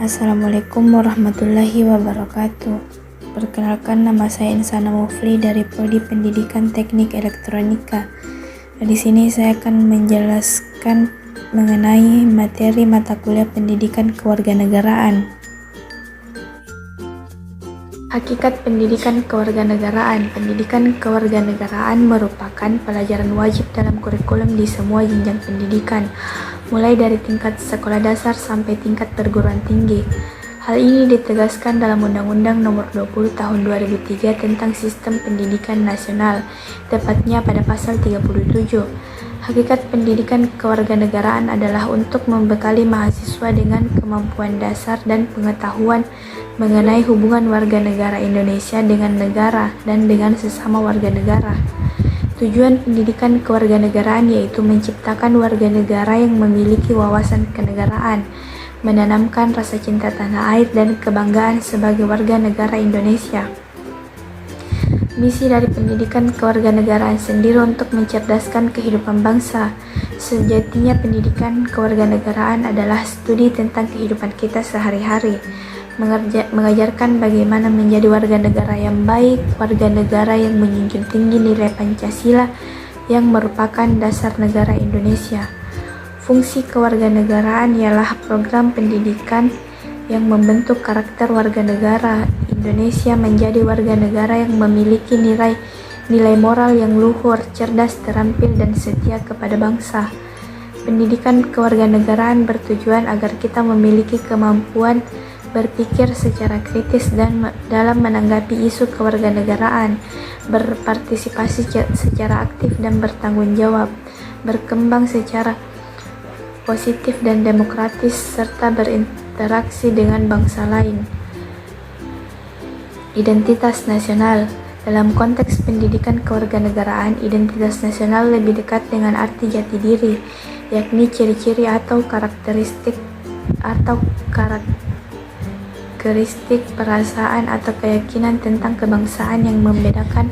Assalamualaikum warahmatullahi wabarakatuh. Perkenalkan, nama saya Insana Mufli dari Prodi Pendidikan Teknik Elektronika. Di sini saya akan menjelaskan mengenai materi mata kuliah Pendidikan Kewarganegaraan. Hakikat pendidikan kewarganegaraan. Pendidikan kewarganegaraan merupakan pelajaran wajib dalam kurikulum di semua jenjang pendidikan, mulai dari tingkat sekolah dasar sampai tingkat perguruan tinggi. Hal ini ditegaskan dalam Undang-Undang Nomor 20 Tahun 2003 tentang Sistem Pendidikan Nasional, tepatnya pada pasal 37. Hakikat pendidikan kewarganegaraan adalah untuk membekali mahasiswa dengan kemampuan dasar dan pengetahuan mengenai hubungan warga negara Indonesia dengan negara dan dengan sesama warga negara. Tujuan pendidikan kewarganegaraan yaitu menciptakan warga negara yang memiliki wawasan kenegaraan, menanamkan rasa cinta tanah air dan kebanggaan sebagai warga negara Indonesia. Misi dari pendidikan kewarganegaraan sendiri untuk mencerdaskan kehidupan bangsa. Sejatinya pendidikan kewarganegaraan adalah studi tentang kehidupan kita sehari-hari, mengajarkan bagaimana menjadi warga negara yang baik, warga negara yang menjunjung tinggi nilai Pancasila yang merupakan dasar negara Indonesia. Fungsi kewarganegaraan ialah program pendidikan yang membentuk karakter warga negara Indonesia menjadi warga negara yang memiliki nilai moral yang luhur, cerdas, terampil, dan setia kepada bangsa. Pendidikan kewarganegaraan bertujuan agar kita memiliki kemampuan berpikir secara kritis dan dalam menanggapi isu kewarganegaraan, berpartisipasi secara aktif dan bertanggung jawab, berkembang secara positif dan demokratis, serta berinteraksi dengan bangsa lain. Identitas nasional. Dalam konteks pendidikan kewarganegaraan, identitas nasional lebih dekat dengan arti jati diri, yakni ciri-ciri atau karakteristik perasaan atau keyakinan tentang kebangsaan yang membedakan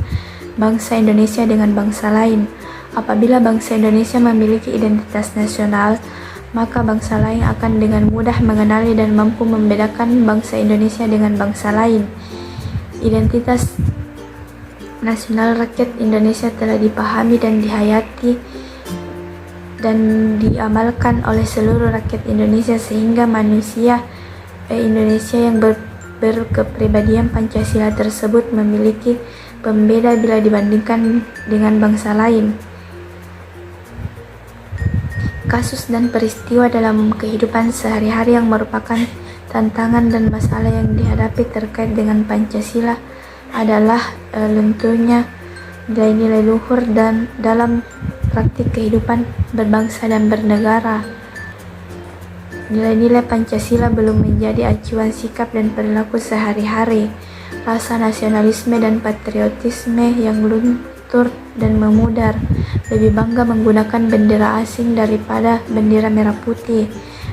bangsa Indonesia dengan bangsa lain. Apabila bangsa Indonesia memiliki identitas nasional, maka bangsa lain akan dengan mudah mengenali dan mampu membedakan bangsa Indonesia dengan bangsa lain. Identitas nasional rakyat Indonesia telah dipahami dan dihayati dan diamalkan oleh seluruh rakyat Indonesia sehingga Indonesia yang berkepribadian Pancasila tersebut memiliki pembeda bila dibandingkan dengan bangsa lain. Kasus dan peristiwa dalam kehidupan sehari-hari yang merupakan tantangan dan masalah yang dihadapi terkait dengan Pancasila adalah lunturnya nilai-nilai luhur dan dalam praktik kehidupan berbangsa dan bernegara. Nilai-nilai Pancasila belum menjadi acuan sikap dan perilaku sehari-hari. Rasa nasionalisme dan patriotisme yang luntur dan memudar, lebih bangga menggunakan bendera asing daripada bendera merah putih,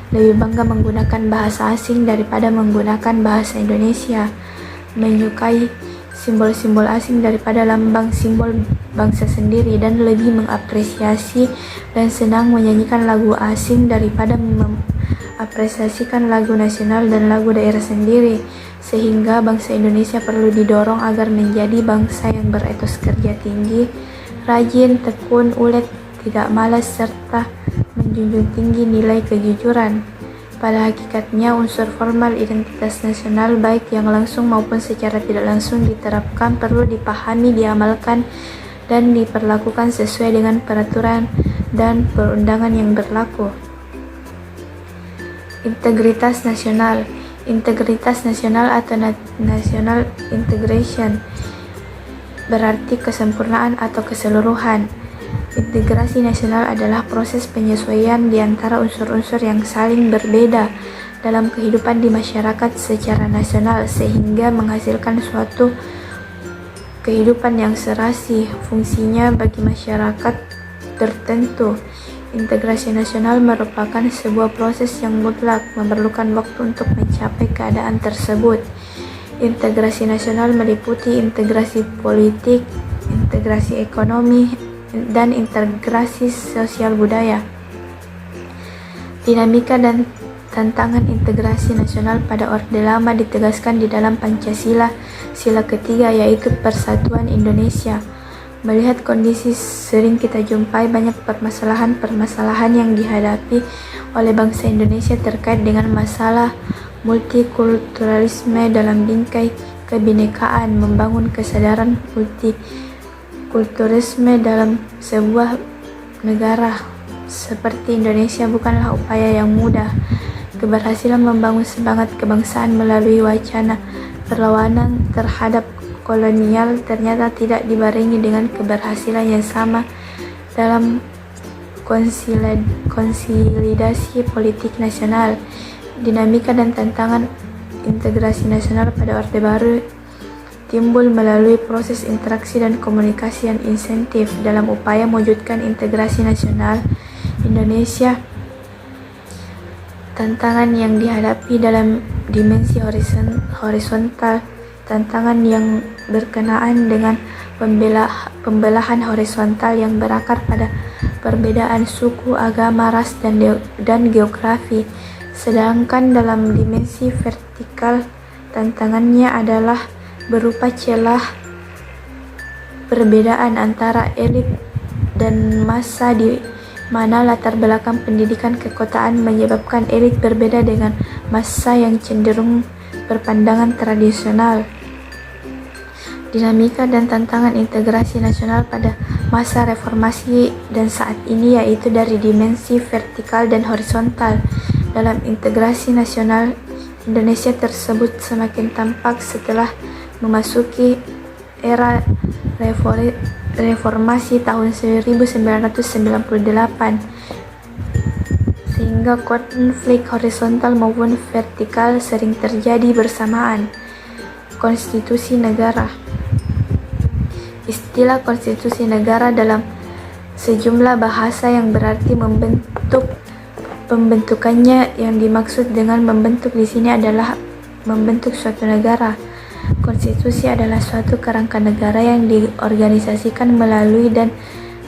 lebih bangga menggunakan bahasa asing daripada menggunakan bahasa Indonesia, menyukai simbol-simbol asing daripada lambang simbol bangsa sendiri, dan lebih mengapresiasi dan senang menyanyikan lagu asing daripada apresiasikan lagu nasional dan lagu daerah sendiri, sehingga bangsa Indonesia perlu didorong agar menjadi bangsa yang beretos kerja tinggi, rajin, tekun, ulet, tidak malas, serta menjunjung tinggi nilai kejujuran. Pada hakikatnya, unsur formal identitas nasional baik yang langsung maupun secara tidak langsung diterapkan perlu dipahami, diamalkan, dan diperlakukan sesuai dengan peraturan dan perundangan yang berlaku. Integritas nasional. Integritas nasional atau national integration berarti kesempurnaan atau keseluruhan. Integrasi nasional adalah proses penyesuaian di antara unsur-unsur yang saling berbeda dalam kehidupan di masyarakat secara nasional sehingga menghasilkan suatu kehidupan yang serasi fungsinya bagi masyarakat tertentu. Integrasi nasional merupakan sebuah proses yang mutlak, memerlukan waktu untuk mencapai keadaan tersebut. Integrasi nasional meliputi integrasi politik, integrasi ekonomi, dan integrasi sosial budaya. Dinamika dan Tantangan integrasi nasional pada Orde Lama ditegaskan di dalam Pancasila sila ketiga, yaitu Persatuan Indonesia. Melihat kondisi sering kita jumpai banyak permasalahan-permasalahan yang dihadapi oleh bangsa Indonesia terkait dengan masalah multikulturalisme dalam bingkai kebinekaan, membangun kesadaran multikulturalisme dalam sebuah negara seperti Indonesia bukanlah upaya yang mudah. Keberhasilan membangun semangat kebangsaan melalui wacana perlawanan terhadap kolonial ternyata tidak dibarengi dengan keberhasilan yang sama dalam konsolidasi politik nasional. Dinamika dan tantangan integrasi nasional pada Orde Baru timbul melalui proses interaksi dan komunikasi yang insentif dalam upaya mewujudkan integrasi nasional Indonesia. Tantangan yang dihadapi dalam dimensi horizontal, tantangan yang berkenaan dengan pembelahan horizontal yang berakar pada perbedaan suku, agama, ras, dan geografi. Sedangkan dalam dimensi vertikal, tantangannya adalah berupa celah perbedaan antara elit dan massa, di mana latar belakang pendidikan kekotaan menyebabkan elit berbeda dengan massa yang cenderung berpandangan tradisional. Dinamika dan tantangan integrasi nasional pada masa reformasi dan saat ini yaitu dari dimensi vertikal dan horizontal. Dalam integrasi nasional, Indonesia tersebut semakin tampak setelah memasuki era reformasi tahun 1998, sehingga konflik horizontal maupun vertikal sering terjadi bersamaan. Konstitusi negara. Istilah konstitusi negara dalam sejumlah bahasa yang berarti pembentukannya. Yang dimaksud dengan membentuk di sini adalah membentuk suatu negara. Konstitusi adalah suatu kerangka negara yang diorganisasikan melalui dan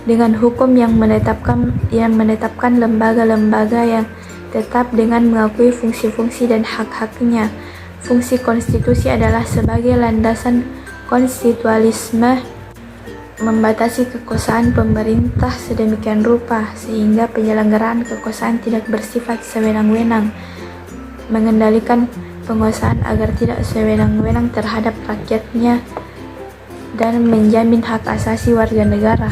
dengan hukum yang menetapkan lembaga-lembaga yang tetap dengan mengakui fungsi-fungsi dan hak-haknya. Fungsi konstitusi adalah sebagai landasan konstitualisme, membatasi kekuasaan pemerintah sedemikian rupa sehingga penyelenggaraan kekuasaan tidak bersifat sewenang-wenang, mengendalikan penguasaan agar tidak sewenang-wenang terhadap rakyatnya, dan menjamin hak asasi warga negara.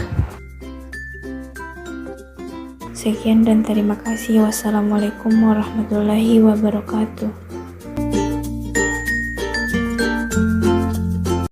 Sekian dan terima kasih. Wassalamualaikum warahmatullahi wabarakatuh.